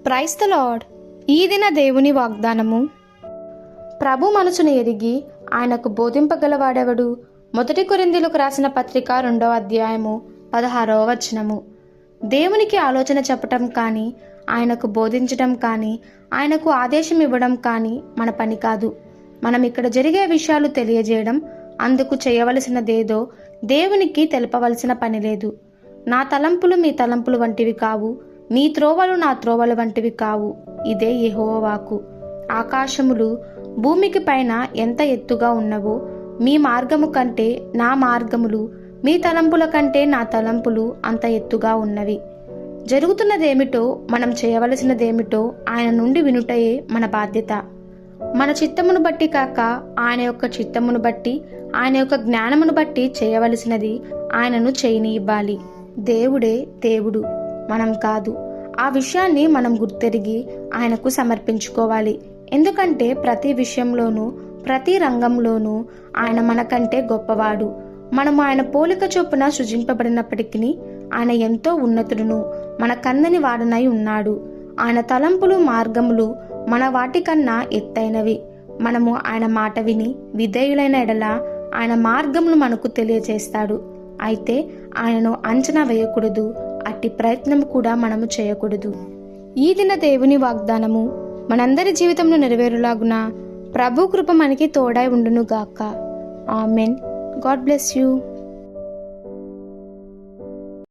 Praise the lord. ఈ దిన దేవుని వాగ్దానము. ప్రభు మనసును ఎరిగి ఆయనకు బోధింపగలవాడెవడు? 1 కొరింథీయులకు రాసిన పత్రిక 2వ అధ్యాయము 16వ వచనము. దేవునికి ఆలోచన చెప్పటం కానీ, ఆయనకు బోధించటం కానీ, ఆయనకు ఆదేశం ఇవ్వడం కానీ మన పని కాదు. మనం ఇక్కడ జరిగే విషయాలు తెలియజేయడం, అందుకు చేయవలసినదేదో దేవునికి తెలపవలసిన పని లేదు. నా తలంపులు మీ తలంపులు వంటివి కావు, మీ త్రోవలు నా త్రోవలు వంటివి కావు. ఇదే యెహోవా వాక్కు. ఆకాశములు భూమికి పైన ఎంత ఎత్తుగా ఉన్నవో, మీ మార్గము కంటే నా మార్గములు, మీ తలంపుల కంటే నా తలంపులు అంత ఎత్తుగా ఉన్నవి. జరుగుతున్నదేమిటో, మనం చేయవలసినదేమిటో ఆయన నుండి వినుటయే మన బాధ్యత. మన చిత్తమును బట్టి కాక, ఆయన యొక్క చిత్తమును బట్టి, ఆయన యొక్క జ్ఞానమును బట్టి చేయవలసినది ఆయనను చేయనివ్వాలి. దేవుడే దేవుడు, మనం కాదు. ఆ విషయాన్ని మనం గుర్తెరిగి ఆయనకు సమర్పించుకోవాలి. ఎందుకంటే ప్రతి విషయంలోనూ, ప్రతి రంగంలోనూ ఆయన మనకంటే గొప్పవాడు. మనము ఆయన పోలిక చొప్పున సృజింపబడినప్పటికీ ఆయన ఎంతో ఉన్నతుడును, మన కందని వాడనై ఉన్నాడు. ఆయన తలంపులు, మార్గములు మన వాటికన్నా ఎత్తైనవి. మనము ఆయన మాట విని విధేయులైన ఎడల ఆయన మార్గములు మనకు తెలియజేస్తాడు. అయితే ఆయనను అంచనా వేయకూడదు, అట్టి ప్రయత్నం కూడా మనము చేయకూడదు. ఈ దిన దేవుని వాగ్దానము మనందరి జీవితంలో నెరవేరులాగున ప్రభు కృప మనకి తోడై ఉండును గాక. ఆమెన్. God bless you.